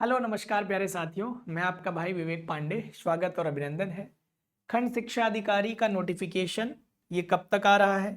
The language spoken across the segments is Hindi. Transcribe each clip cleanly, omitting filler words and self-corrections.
हेलो नमस्कार प्यारे साथियों, मैं आपका भाई विवेक पांडे। स्वागत और अभिनंदन है। खंड शिक्षा अधिकारी का नोटिफिकेशन ये कब तक आ रहा है,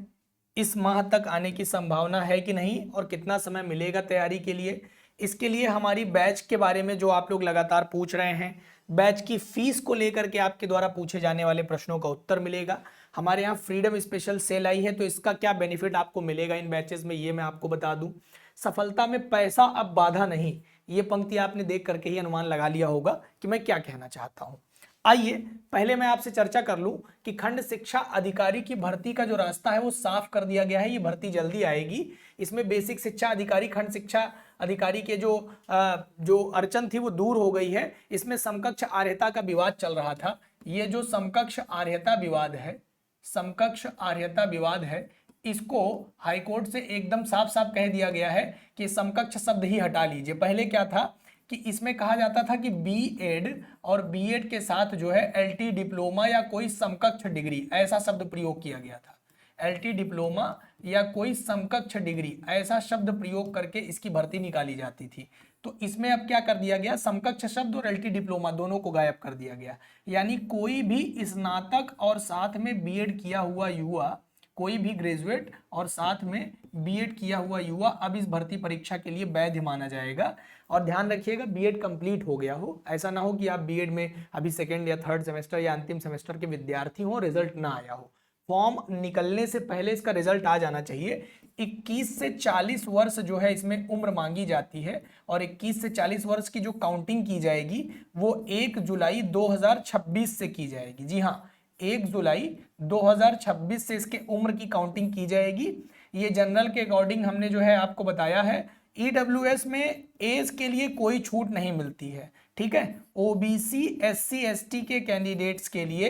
इस माह तक आने की संभावना है कि नहीं और कितना समय मिलेगा तैयारी के लिए, इसके लिए हमारी बैच के बारे में जो आप लोग लगातार पूछ रहे हैं, बैच की फीस को लेकर के आपके द्वारा पूछे जाने वाले प्रश्नों का उत्तर मिलेगा। हमारे यहाँ फ्रीडम स्पेशल सेल आई है, तो इसका क्या बेनिफिट आपको मिलेगा इन बैचेस में ये मैं आपको बता दूं। सफलता में पैसा अब बाधा नहीं, ये पंक्ति आपने देख करके ही अनुमान लगा लिया होगा कि मैं क्या कहना चाहता हूं। आइए पहले मैं आपसे चर्चा कर लूं कि खंड शिक्षा अधिकारी की भर्ती का जो रास्ता है वो साफ कर दिया गया है। ये भर्ती जल्दी आएगी। इसमें बेसिक शिक्षा अधिकारी, खंड शिक्षा अधिकारी के जो अड़चन थी वो दूर हो गई है। इसमें समकक्ष आर्हता का विवाद चल रहा था। ये जो समकक्ष आर्हता विवाद है, समकक्ष आर्हता विवाद है, इसको हाईकोर्ट से एकदम साफ साफ कह दिया गया है कि समकक्ष शब्द ही हटा लीजिए। पहले क्या था कि इसमें कहा जाता था कि बीएड और बीएड के साथ जो है एलटी डिप्लोमा या कोई समकक्ष डिग्री, ऐसा शब्द प्रयोग किया गया था। एलटी डिप्लोमा या कोई समकक्ष डिग्री, ऐसा शब्द प्रयोग करके इसकी भर्ती निकाली जाती थी। तो इसमें अब क्या कर दिया गया, समकक्ष शब्द और एलटी डिप्लोमा दोनों को गायब कर दिया गया। यानी कोई भी स्नातक और साथ में बीएड किया हुआ युवा, कोई भी ग्रेजुएट और साथ में बीएड किया हुआ युवा अब इस भर्ती परीक्षा के लिए वैध माना जाएगा। और ध्यान रखिएगा बीएड कंप्लीट हो गया हो, ऐसा ना हो कि आप बीएड में अभी सेकेंड या थर्ड सेमेस्टर या अंतिम सेमेस्टर के विद्यार्थी हो, रिजल्ट ना आया हो। फॉर्म निकलने से पहले इसका रिजल्ट आ जाना चाहिए। 21 से 40 वर्ष जो है इसमें उम्र मांगी जाती है और 21 से 40 वर्ष की जो काउंटिंग की जाएगी वो 1 जुलाई 2026 से की जाएगी। जी हाँ, 1 जुलाई 2026 से इसके उम्र की काउंटिंग की जाएगी। ये जनरल के अकॉर्डिंग हमने जो है आपको बताया है। ईडब्ल्यूएस में एज के लिए कोई छूट नहीं मिलती है, ठीक है। ओबीसी एससी एसटी के कैंडिडेट्स के लिए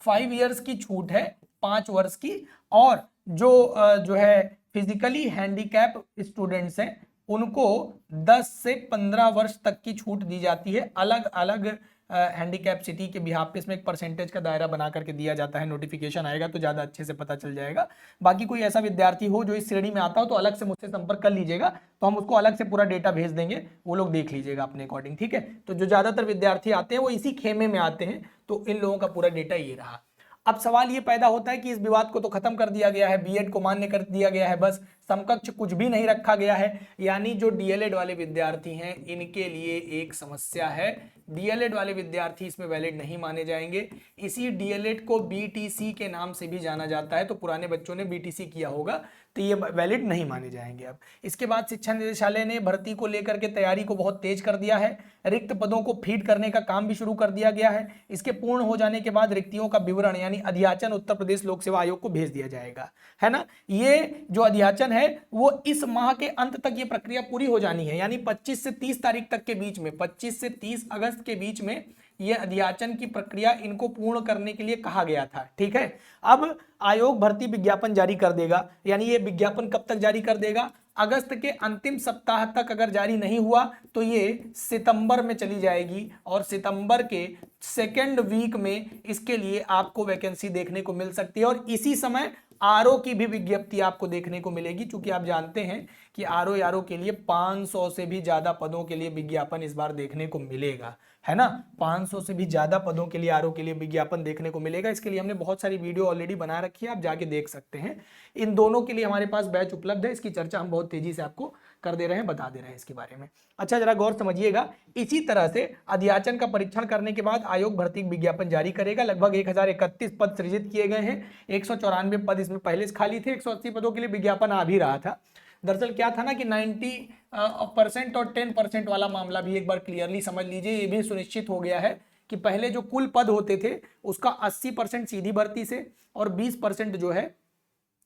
5 इयर्स की छूट है, 5 वर्ष की। और जो है फिजिकली हैंडीकैप स्टूडेंट्स हैं उनको 10 से 15 वर्ष तक की छूट दी जाती है। अलग अलग हैंडीकैप सिटी के बिहाफ पे इसमें एक परसेंटेज का दायरा बना करके दिया जाता है। नोटिफिकेशन आएगा तो ज़्यादा अच्छे से पता चल जाएगा। बाकी कोई ऐसा विद्यार्थी हो जो इस श्रेणी में आता हो तो अलग से मुझसे संपर्क कर लीजिएगा, तो हम उसको अलग से पूरा डेटा भेज देंगे, वो लोग देख लीजिएगा अपने अकॉर्डिंग, ठीक है। तो जो ज़्यादातर विद्यार्थी आते हैं वो इसी खेमे में आते हैं, तो इन लोगों का पूरा डेटा ये रहा। अब सवाल ये पैदा होता है कि इस विवाद को तो खत्म कर दिया गया है, बीएड को मान्य कर दिया गया है, बस समकक्ष कुछ भी नहीं रखा गया है। यानी जो डीएलएड वाले विद्यार्थी हैं इनके लिए एक समस्या है। डीएलएड वाले विद्यार्थी इसमें वैलिड नहीं माने जाएंगे। इसी डीएलएड को बीटीसी के नाम से भी जाना जाता है, तो पुराने बच्चों ने बीटीसी किया होगा तो ये वैलिड नहीं माने जाएंगे। अब इसके बाद शिक्षा निदेशालय ने भर्ती को लेकर के तैयारी को बहुत तेज कर दिया है। रिक्त पदों को फीड करने का काम भी शुरू कर दिया गया है। इसके पूर्ण हो जाने के बाद रिक्तियों का विवरण यानी अध्याचन उत्तर प्रदेश लोक सेवा आयोग को भेज दिया जाएगा, है ना। ये जो अध्याचन है वो इस माह के अंत तक ये प्रक्रिया पूरी हो जानी है, यानी 25 से 30 तारीख तक के बीच में, 25 से 30 अगस्त के बीच में ये अध्याचन की प्रक्रिया इनको पूर्ण करने के लिए कहा गया था, ठीक है। अब आयोग भर्ती विज्ञापन जारी कर देगा, यानी ये विज्ञापन कब तक जारी कर देगा, अगस्त के अंतिम सप्ताह तक अगर जारी नहीं हुआ तो ये सितंबर में चली जाएगी और सितंबर के सेकेंड वीक में इसके लिए आपको वैकेंसी देखने को मिल सकती है। और इसी समय आरओ की भी विज्ञप्ति आपको देखने को मिलेगी, क्योंकि आप जानते हैं कि आरओ के लिए 500 से भी ज्यादा पदों के लिए विज्ञापन इस बार देखने को मिलेगा, है ना। 500 से भी ज्यादा पदों के लिए आरओ के लिए विज्ञापन देखने को मिलेगा। इसके लिए हमने बहुत सारी वीडियो ऑलरेडी बना रखी है, आप जाके देख सकते हैं। इन दोनों के लिए हमारे पास बैच उपलब्ध है, इसकी चर्चा हम बहुत तेजी से आपको कर दे रहे हैं, बता दे रहे हैं इसके बारे में। अच्छा, जरा गौर समझिएगा। इसी तरह से अध्याचन का परीक्षण करने के बाद आयोग भर्ती विज्ञापन जारी करेगा। लगभग 1031 पद सृजित किए गए हैं। 194 पद इसमें पहले से खाली थे। 180 पदों के लिए विज्ञापन आ भी रहा था। दरअसल क्या था ना कि 90% और 10% वाला मामला भी एक बार क्लियरली समझ लीजिए। ये भी सुनिश्चित हो गया है कि पहले जो कुल पद होते थे उसका 80% सीधी भर्ती से और 20% जो है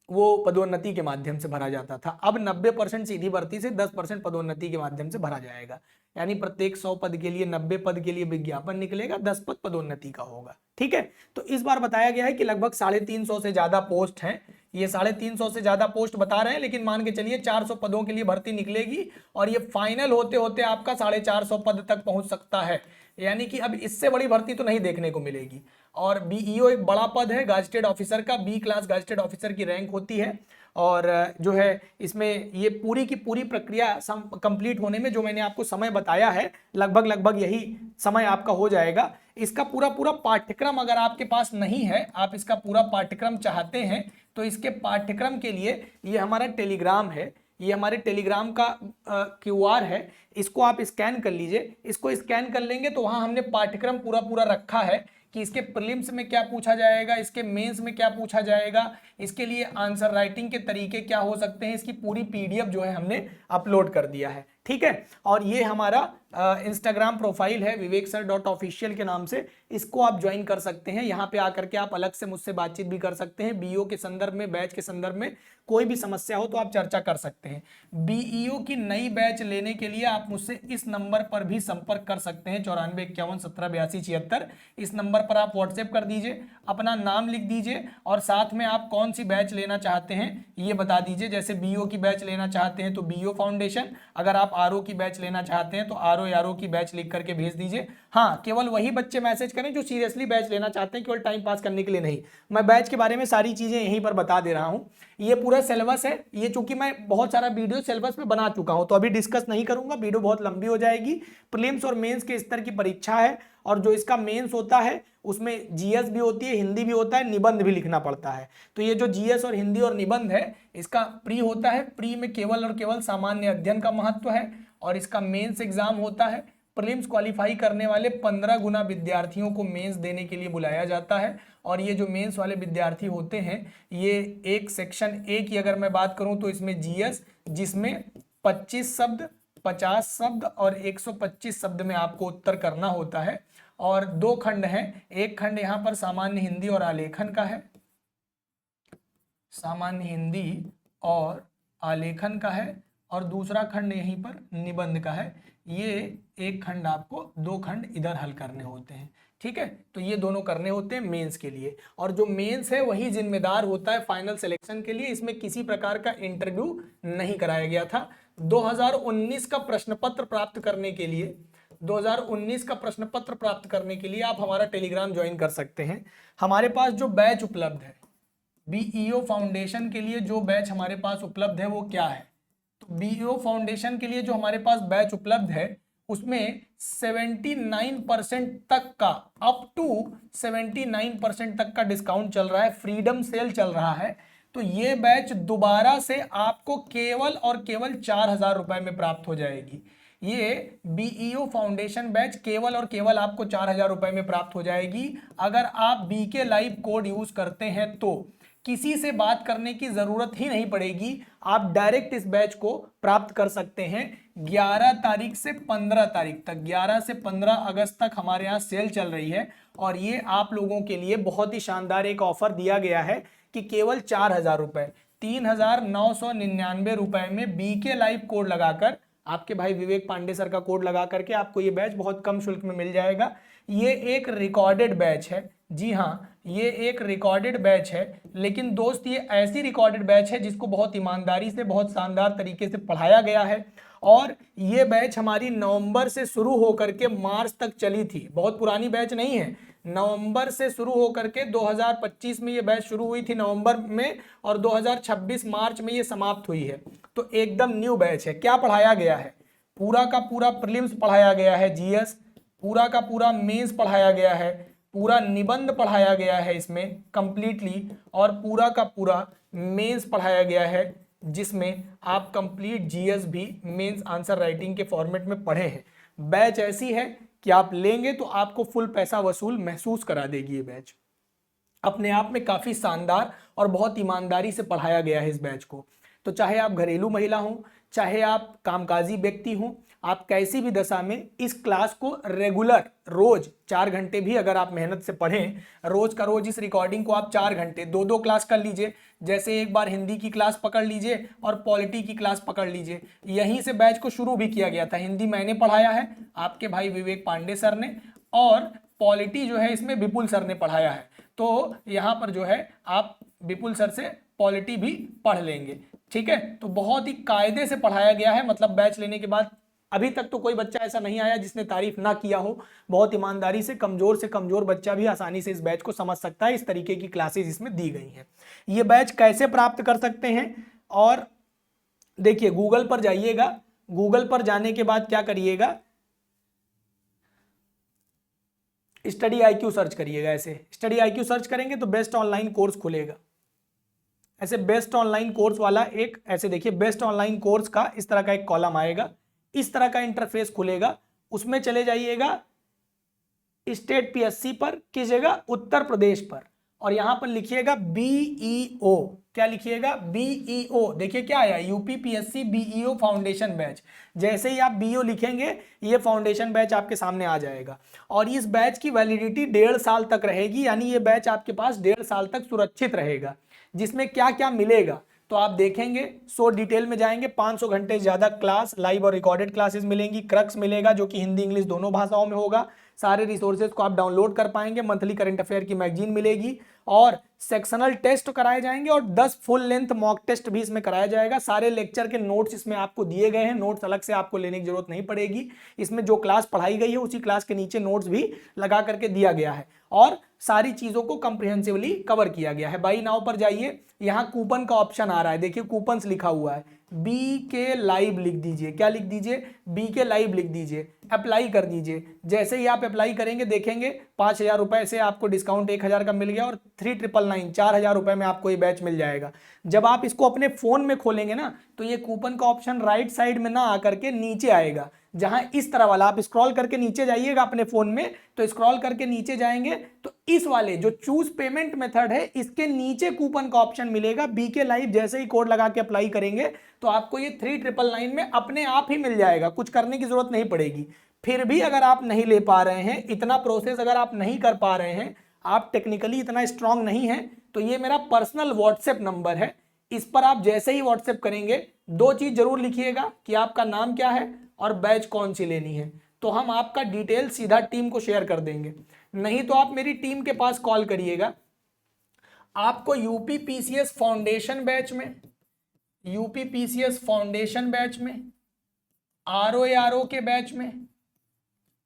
वो पदोन्नति के माध्यम से भरा जाता था। अब 90% सीधी भर्ती से 10% पदोन्नति के माध्यम से भरा जाएगा। यानी प्रत्येक 100 पद के लिए 90 पद के लिए विज्ञापन निकलेगा, 10 पद पदोन्नति का होगा, ठीक है। तो इस बार बताया गया है कि लगभग 350 से ज्यादा पोस्ट हैं। ये 350 से ज्यादा पोस्ट बता रहे हैं, लेकिन मान के चलिए 400 पदों के लिए भर्ती निकलेगी और ये फाइनल होते होते आपका 450 पद तक पहुंच सकता है। यानी कि अब इससे बड़ी भर्ती तो नहीं देखने को मिलेगी। और बीईओ एक बड़ा पद है गाजेटेड ऑफिसर का, बी क्लास गाजेटेड ऑफिसर की रैंक होती है। और जो है इसमें ये पूरी की पूरी प्रक्रिया कंप्लीट होने में जो मैंने आपको समय बताया है, लगभग लगभग यही समय आपका हो जाएगा। इसका पूरा पूरा पाठ्यक्रम अगर आपके पास नहीं है, आप इसका पूरा पाठ्यक्रम चाहते हैं, तो इसके पाठ्यक्रम के लिए ये हमारा टेलीग्राम है, ये हमारे टेलीग्राम का क्यूआर है, इसको आप स्कैन कर लीजिए। इसको स्कैन कर लेंगे तो वहां हमने पाठ्यक्रम पूरा पूरा रखा है कि इसके प्रीलिम्स में क्या पूछा जाएगा, इसके मेंस में क्या पूछा जाएगा, इसके लिए आंसर राइटिंग के तरीके क्या हो सकते हैं, इसकी पूरी पीडीएफ जो है हमने अपलोड कर दिया है। ठीक है, और ये हमारा इंस्टाग्राम प्रोफाइल है viveksir.official के नाम से, इसको आप ज्वाइन कर सकते हैं। यहाँ पे आकर के आप अलग से मुझसे बातचीत भी कर सकते हैं। बीईओ के संदर्भ में, बैच के संदर्भ में कोई भी समस्या हो तो आप चर्चा कर सकते हैं। बीईओ की नई बैच लेने के लिए आप मुझसे इस नंबर पर भी संपर्क कर सकते हैं, 9451178276। इस नंबर पर आप व्हाट्सएप कर दीजिए, अपना नाम लिख दीजिए और साथ में आप कौन सी बैच लेना चाहते हैं ये बता दीजिए। जैसे बीईओ की बैच लेना चाहते हैं तो बीईओ फाउंडेशन, अगर आप आरओ की बैच लेना चाहते हैं तो आरओ की बैच लिख करके भेज दीजिए। हाँ, केवल वही बच्चे मैसेज करें जो सीरियसली बैच लेना चाहते हैं, केवल टाइम पास करने के लिए नहीं। मैं बैच के बारे में सारी चीजें यहीं पर बता दे रहा हूं। ये पूरा सिलेबस है, ये चूंकि मैं बहुत सारा वीडियो सिलेबस में बना चुका हूं तो अभी डिस्कस नहीं करूंगा, वीडियो बहुत लंबी हो जाएगी। प्रीलिम्स और मेंस के स्तर की परीक्षा है, और जो इसका मेंस होता है उसमें जीएस भी होती है, हिंदी भी होता है, निबंध भी लिखना पड़ता है। तो ये जो जीएस और हिंदी और निबंध है, इसका प्री होता है। प्री में केवल और केवल सामान्य अध्ययन का महत्व है, और इसका मेंस एग्जाम होता है। प्रीलिम्स क्वालिफाई करने वाले 15 गुना विद्यार्थियों को मेंस देने के लिए बुलाया जाता है। और ये जो मेंस वाले विद्यार्थी होते हैं, ये एक सेक्शन ए की अगर मैं बात करूं तो इसमें जीएस, जिसमें 25 शब्द, 50 शब्द और 125 शब्द में आपको उत्तर करना होता है। और 2 खंड हैं, एक खंड यहाँ पर सामान्य हिंदी और आलेखन का है, सामान्य हिंदी और आलेखन का है, और दूसरा खंड यहीं पर निबंध का है। ये एक खंड आपको, 2 खंड इधर हल करने होते हैं। ठीक है, तो ये दोनों करने होते हैं मेंस के लिए, और जो मेंस है वही जिम्मेदार होता है फाइनल सिलेक्शन के लिए। इसमें किसी प्रकार का इंटरव्यू नहीं कराया गया था। 2019 का प्रश्न पत्र प्राप्त करने के लिए, 2019 का प्रश्न पत्र प्राप्त करने के लिए आप हमारा टेलीग्राम ज्वाइन कर सकते हैं। हमारे पास जो बैच उपलब्ध है बीईओ फाउंडेशन के लिए, जो बैच हमारे पास उपलब्ध है वो क्या है, तो बीईओ फाउंडेशन के लिए जो हमारे पास बैच उपलब्ध है उसमें 79% तक का, अप टू 79% तक का डिस्काउंट चल रहा है, फ्रीडम सेल चल रहा है। तो ये बैच दोबारा से आपको केवल और केवल 4000 रुपए में प्राप्त हो जाएगी। ये बीईओ फाउंडेशन बैच केवल और केवल आपको 4000 रुपए में प्राप्त हो जाएगी। अगर आप बीके लाइव कोड यूज करते हैं तो किसी से बात करने की जरूरत ही नहीं पड़ेगी, आप डायरेक्ट इस बैच को प्राप्त कर सकते हैं। 11 तारीख से 15 तारीख तक, 11 से 15 अगस्त तक हमारे यहाँ सेल चल रही है, और ये आप लोगों के लिए बहुत ही शानदार एक ऑफर दिया गया है कि केवल 4000 रुपए, 3999 रुपए में बीके लाइव कोड लगाकर, आपके भाई विवेक पांडे सर का कोड लगा करके आपको ये बैच बहुत कम शुल्क में मिल जाएगा। ये एक रिकॉर्डेड बैच है, जी हाँ, ये एक रिकॉर्डेड बैच है, लेकिन दोस्त ये ऐसी रिकॉर्डेड बैच है जिसको बहुत ईमानदारी से, बहुत शानदार तरीके से पढ़ाया गया है। और ये बैच हमारी नवंबर से शुरू होकर के मार्च तक चली थी, बहुत पुरानी बैच नहीं है। नवंबर से शुरू होकर के 2025 में ये बैच शुरू हुई थी नवंबर में, और 2026 मार्च में ये समाप्त हुई है। तो एकदम न्यू बैच है। क्या पढ़ाया गया है, पूरा का पूरा प्रीलिम्स पढ़ाया गया है, जीएस पूरा का पूरा मेंस पढ़ाया गया है, पूरा निबंध पढ़ाया गया है इसमें कंप्लीटली, और पूरा का पूरा मेंस पढ़ाया गया है, जिसमें आप कंप्लीट जीएस भी मेंस आंसर राइटिंग के फॉर्मेट में पढ़े हैं। बैच ऐसी है कि आप लेंगे तो आपको फुल पैसा वसूल महसूस करा देगी। ये बैच अपने आप में काफी शानदार और बहुत ईमानदारी से पढ़ाया गया है इस बैच को। तो चाहे आप घरेलू महिला हो, चाहे आप कामकाजी व्यक्ति हो, आप कैसी भी दशा में इस क्लास को रेगुलर रोज 4 घंटे भी अगर आप मेहनत से पढ़ें, रोज का रोज इस रिकॉर्डिंग को आप 4 घंटे 2-2 क्लास कर लीजिए। जैसे एक बार हिंदी की क्लास पकड़ लीजिए और पॉलिटी की क्लास पकड़ लीजिए। यहीं से बैच को शुरू भी किया गया था। हिंदी मैंने पढ़ाया है, आपके भाई विवेक पांडे सर ने, और पॉलिटी जो है इसमें विपुल सर ने पढ़ाया है। तो यहाँ पर जो है आप विपुल सर से पॉलिटी भी पढ़ लेंगे। ठीक है, तो बहुत ही कायदे से पढ़ाया गया है। मतलब बैच लेने के बाद अभी तक तो कोई बच्चा ऐसा नहीं आया जिसने तारीफ ना किया हो। बहुत ईमानदारी से कमजोर बच्चा भी आसानी से इस बैच को समझ सकता है। इस तरीके की क्लासेस इसमें दी गई हैं। ये बैच कैसे प्राप्त कर सकते हैं, और देखिए गूगल पर जाइएगा, गूगल पर जाने के बाद क्या करिएगा, स्टडी IQ सर्च करिएगा। ऐसे स्टडी IQ सर्च करेंगे तो बेस्ट ऑनलाइन कोर्स खुलेगा। ऐसे बेस्ट ऑनलाइन कोर्स वाला एक, ऐसे देखिए बेस्ट ऑनलाइन कोर्स का इस तरह का एक कॉलम आएगा, इस तरह का इंटरफेस खुलेगा। उसमें चले जाइएगा स्टेट PSC पर, किस जगह, उत्तर प्रदेश पर, और यहां पर लिखिएगा BEO। क्या लिखिएगा, BEO। देखिए क्या आया, UP PSC BEO foundation batch. जैसे ही आप BEO लिखेंगे ये फाउंडेशन बैच आपके सामने आ जाएगा, और इस बैच की वैलिडिटी 1.5 साल तक रहेगी। यानी ये बैच आपके पास 1.5 साल तक सुरक्षित रहेगा। जिसमें क्या क्या मिलेगा तो आप देखेंगे, सो डिटेल में जाएंगे। 500 घंटे ज्यादा क्लास, लाइव और रिकॉर्डेड क्लासेस मिलेंगी। क्रक्स मिलेगा जो कि हिंदी इंग्लिश दोनों भाषाओं में होगा। सारे रिसोर्सेज को आप डाउनलोड कर पाएंगे। मंथली करंट अफेयर की मैगजीन मिलेगी, और सेक्शनल टेस्ट कराए जाएंगे, और 10 फुल लेंथ मॉक टेस्ट भी इसमें कराया जाएगा। सारे लेक्चर के नोट्स इसमें आपको दिए गए हैं। नोट्स अलग से आपको लेने की जरूरत नहीं पड़ेगी। इसमें जो क्लास पढ़ाई गई है उसी क्लास के नीचे नोट्स भी लगा करके दिया गया है, और सारी चीजों को कंप्रिहेंसिवली कवर किया गया है। बाई नाउ पर जाइए, यहाँ कूपन का ऑप्शन आ रहा है। देखिए कूपन्स लिखा हुआ है, BK लाइव लिख दीजिए। क्या लिख दीजिए, BK लाइव लिख दीजिए। अप्लाई कर दीजिए। जैसे ही आप अप्लाई करेंगे देखेंगे 5,000 रुपए से आपको डिस्काउंट 1,000 का मिल गया, और 3,999 4,000 रुपए में आपको ये बैच मिल जाएगा। जब आप इसको अपने फोन में खोलेंगे ना, तो ये कूपन का ऑप्शन राइट साइड में ना आकर के नीचे आएगा, जहां इस तरह वाला, आप स्क्रॉल करके नीचे जाइएगा अपने फोन में, तो स्क्रॉल करके नीचे जाएंगे तो इस वाले जो चूज पेमेंट मेथड है, इसके नीचे कूपन का ऑप्शन मिलेगा BK लाइव। जैसे ही कोड लगा के अप्लाई करेंगे तो आपको ये 3,999 में अपने आप ही मिल जाएगा, कुछ करने की जरूरत नहीं पड़ेगी। फिर भी अगर आप नहीं ले पा रहे हैं, इतना प्रोसेस अगर आप नहीं कर पा रहे हैं, आप टेक्निकली इतना स्ट्रांग नहीं है, तो ये मेरा पर्सनल व्हाट्सएप नंबर है। इस पर आप जैसे ही व्हाट्सएप करेंगे 2 चीज जरूर लिखिएगा कि आपका नाम क्या है और बैच कौन सी लेनी है, तो हम आपका डिटेल सीधा टीम को शेयर कर देंगे। नहीं तो आप मेरी टीम के पास कॉल करिएगा। आपको यूपी PCS फाउंडेशन बैच में, यूपी PCS फाउंडेशन बैच में, ROARO के बैच में,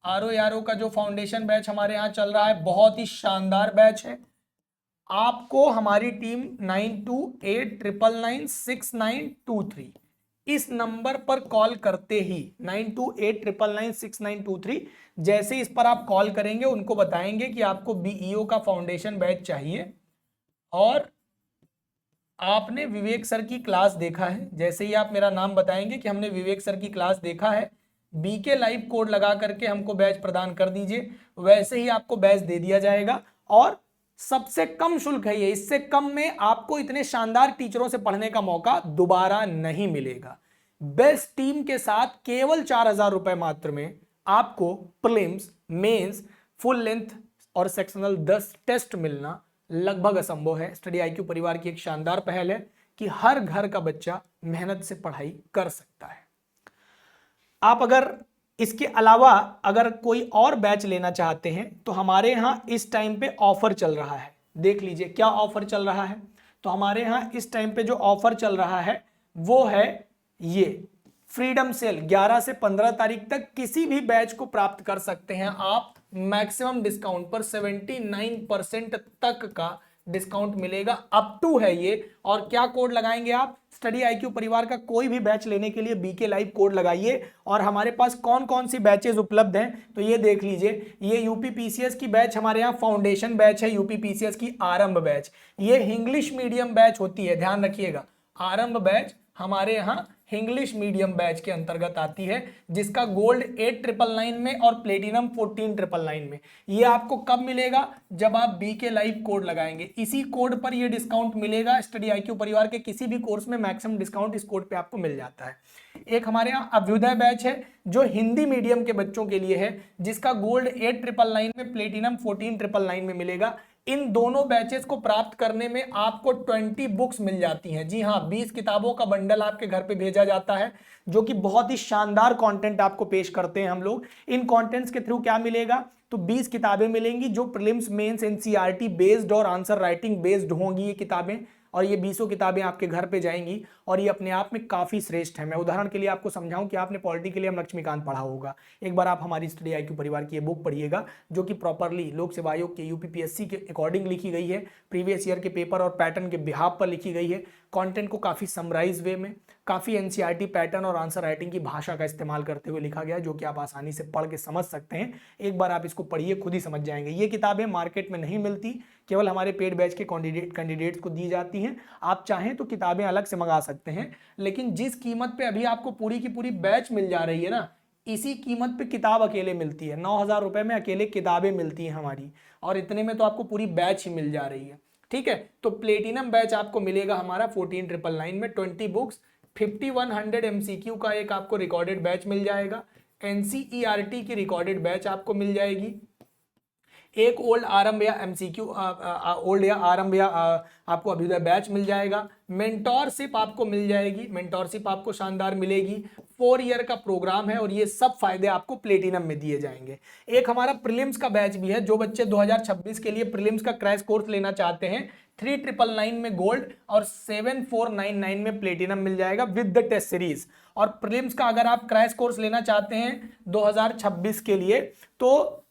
ROARO का जो फाउंडेशन बैच हमारे यहाँ चल रहा है, बहुत ही शानदार बैच है। आपको हमारी टीम 9289996923 इस नंबर पर कॉल करते ही, 9289996923, जैसे इस पर आप कॉल करेंगे उनको बताएंगे कि आपको BEO का फाउंडेशन बैच चाहिए, और आपने विवेक सर की क्लास देखा है। जैसे ही आप मेरा नाम बताएंगे कि हमने विवेक सर की क्लास देखा है, BK लाइव कोड लगा करके हमको बैच प्रदान कर दीजिए, वैसे ही आपको बैच दे दिया जाएगा। और सबसे कम शुल्क है ये, इससे कम में आपको इतने शानदार टीचरों से पढ़ने का मौका दोबारा नहीं मिलेगा। बेस्ट टीम के साथ केवल 4,000 रुपए मात्र में आपको प्रीलिम्स, मेंस, फुल लेंथ और सेक्शनल 10 टेस्ट मिलना लगभग असंभव है। स्टडी IQ परिवार की एक शानदार पहल है कि हर घर का बच्चा मेहनत से पढ़ाई कर सकता है। आप अगर इसके अलावा अगर कोई और बैच लेना चाहते हैं तो हमारे यहाँ इस टाइम पे ऑफर चल रहा है। देख लीजिए क्या ऑफर चल रहा है। तो हमारे यहाँ इस टाइम पे जो ऑफर चल रहा है वो है ये फ्रीडम सेल। 11 से 15 तारीख तक किसी भी बैच को प्राप्त कर सकते हैं आप। मैक्सिमम डिस्काउंट पर 79% तक का डिस्काउंट मिलेगा, अप टू है ये। और क्या कोड लगाएंगे आप, स्टडी IQ परिवार का कोई भी बैच लेने के लिए BK लाइव कोड लगाइए। और हमारे पास कौन कौन सी बैचेस उपलब्ध हैं तो ये देख लीजिए। ये यूपी PCS की बैच हमारे यहाँ फाउंडेशन बैच है, यूपी PCS की आरंभ बैच, ये इंग्लिश मीडियम बैच होती है, ध्यान रखिएगा। आरंभ बैच हमारे यहाँ इंग्लिश मीडियम बैच के अंतर्गत आती है, जिसका गोल्ड 8,999 में और प्लेटिनम 14,999 में। ये आपको कब मिलेगा, जब आप BK लाइव कोड लगाएंगे। इसी कोड पर ये डिस्काउंट मिलेगा। स्टडी IQ परिवार के किसी भी कोर्स में मैक्सिमम डिस्काउंट इस कोड पे आपको मिल जाता है। एक हमारे यहाँ अभ्युदय बैच है जो हिंदी मीडियम के बच्चों के लिए है, जिसका गोल्ड 8,999 में, प्लेटिनम 14,999 में मिलेगा। इन दोनों बैचेस को प्राप्त करने में आपको 20 बुक्स मिल जाती हैं। जी हाँ, 20 किताबों का बंडल आपके घर पे भेजा जाता है, जो कि बहुत ही शानदार कंटेंट आपको पेश करते हैं हम लोग। इन कंटेंट्स के थ्रू क्या मिलेगा, तो 20 किताबें मिलेंगी जो प्रीलिम्स, मेंस, NCERT बेस्ड और आंसर राइटिंग बेस्ड होंगी। ये किताबें और ये 20 किताबें आपके घर पे जाएंगी और ये अपने आप में काफ़ी श्रेष्ठ है। मैं उदाहरण के लिए आपको समझाऊं कि आपने पॉलिटी के लिए हम लक्ष्मीकांत पढ़ा होगा, एक बार आप हमारी स्टडी IQ परिवार की ये बुक पढ़िएगा जो कि प्रॉपरली लोक सेवा आयोग के UPPSC के अकॉर्डिंग लिखी गई है, प्रीवियस ईयर के पेपर और पैटर्न के बिहाफ पर लिखी गई है, कंटेंट को काफ़ी समराइज वे में, काफ़ी NCERT पैटर्न और आंसर राइटिंग की भाषा का इस्तेमाल करते हुए लिखा गया, जो कि आप आसानी से पढ़ के समझ सकते हैं। एक बार आप इसको पढ़िए, खुद ही समझ जाएंगे। ये किताबें मार्केट में नहीं मिलती, केवल हमारे पेड बैच के कैंडिडेट्स को दी जाती हैं। आप चाहें तो किताबें अलग से मंगा सकते हैं, लेकिन जिस कीमत पे अभी आपको पूरी की पूरी बैच मिल जा रही है ना, इसी कीमत पे किताब अकेले मिलती है। 9,000 रुपए में अकेले किताबें मिलती हैं हमारी, और इतने में तो आपको पूरी बैच ही मिल जा रही है। ठीक है, तो प्लेटिनम बैच आपको मिलेगा हमारा 14,999 में, 20 बुक्स, 5100 MCQ का एक आपको रिकॉर्डेड बैच मिल जाएगा, NCERT की रिकॉर्डेड बैच आपको मिल जाएगी, एक ओल्ड आरंभ या MCQ ओल्ड या आरंभ या आपको अभ्युदय बैच मिल जाएगा, मेंटोरशिप आपको मिल जाएगी, मेंटोरशिप आपको शानदार मिलेगी, 4 ईयर का प्रोग्राम है और ये सब फायदे आपको प्लेटिनम में दिए जाएंगे। एक हमारा प्रीलिम्स का बैच भी है, जो बच्चे 2026 के लिए प्रीलिम्स का क्रैश कोर्स लेना चाहते हैं, 3,999 में गोल्ड और 7,499 में प्लेटिनम मिल जाएगा विद द टेस्ट सीरीज। और प्रीलिम्स का अगर आप क्रैश कोर्स लेना चाहते हैं 2026 के लिए, तो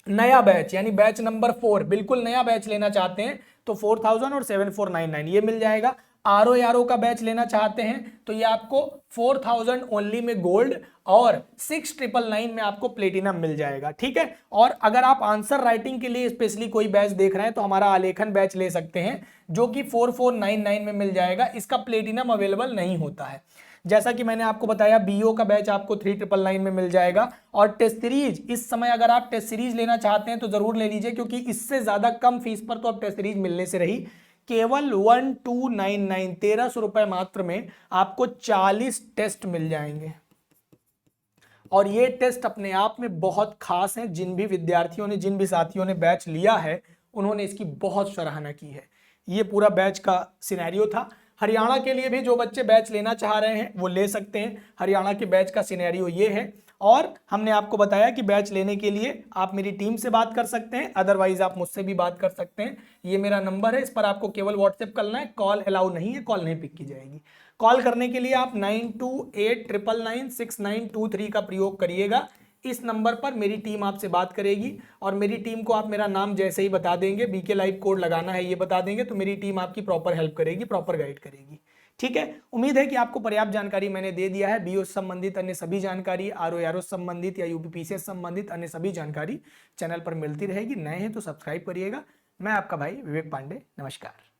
नया बैच यानी बैच नंबर 4, बिल्कुल नया बैच लेना चाहते हैं तो 4,000 और 7,499 ये मिल जाएगा। RO का बैच लेना चाहते हैं तो ये आपको 4,000 ओनली में गोल्ड और 6,999 में आपको प्लेटिनम मिल जाएगा। ठीक है, और अगर आप आंसर राइटिंग के लिए स्पेशली कोई बैच देख रहे हैं तो हमारा आलेखन बैच ले सकते हैं, जो कि 4,499 में मिल जाएगा। इसका प्लेटिनम अवेलेबल नहीं होता है। जैसा कि मैंने आपको बताया, BO का बैच आपको 3,999 में मिल जाएगा। और टेस्ट सीरीज, इस समय अगर आप टेस्ट सीरीज लेना चाहते हैं तो जरूर ले लीजिए, क्योंकि इससे ज्यादा कम फीस पर तो अब टेस्ट सीरीज मिलने से रही। केवल 1,299 1,300 रुपए मात्र में आपको 40 टेस्ट मिल जाएंगे, और ये टेस्ट अपने आप में बहुत खास हैं। जिन भी विद्यार्थियों ने, जिन भी साथियों ने बैच लिया है, उन्होंने इसकी बहुत सराहना की है। ये पूरा बैच का सिनेरियो था। हरियाणा के लिए भी जो बच्चे बैच लेना चाह रहे हैं वो ले सकते हैं। हरियाणा के बैच का सिनेरियो ये है, और हमने आपको बताया कि बैच लेने के लिए आप मेरी टीम से बात कर सकते हैं, अदरवाइज आप मुझसे भी बात कर सकते हैं। ये मेरा नंबर है, इस पर आपको केवल व्हाट्सएप करना है, कॉल अलाउ नहीं है, कॉल नहीं पिक की जाएगी। कॉल करने के लिए आप 9289996923 का प्रयोग करिएगा। इस नंबर पर मेरी टीम आपसे बात करेगी, और मेरी टीम को आप मेरा नाम जैसे ही बता देंगे, BK लाइव कोड लगाना है ये बता देंगे, तो मेरी टीम आपकी प्रॉपर हेल्प करेगी, प्रॉपर गाइड करेगी। ठीक है, उम्मीद है कि आपको पर्याप्त जानकारी मैंने दे दिया है। BO से संबंधित अन्य सभी जानकारी, RO से संबंधित या UPPSC से संबंधित अन्य सभी जानकारी चैनल पर मिलती रहेगी। नए हैं तो सब्सक्राइब करिएगा। मैं आपका भाई विवेक पांडे, नमस्कार।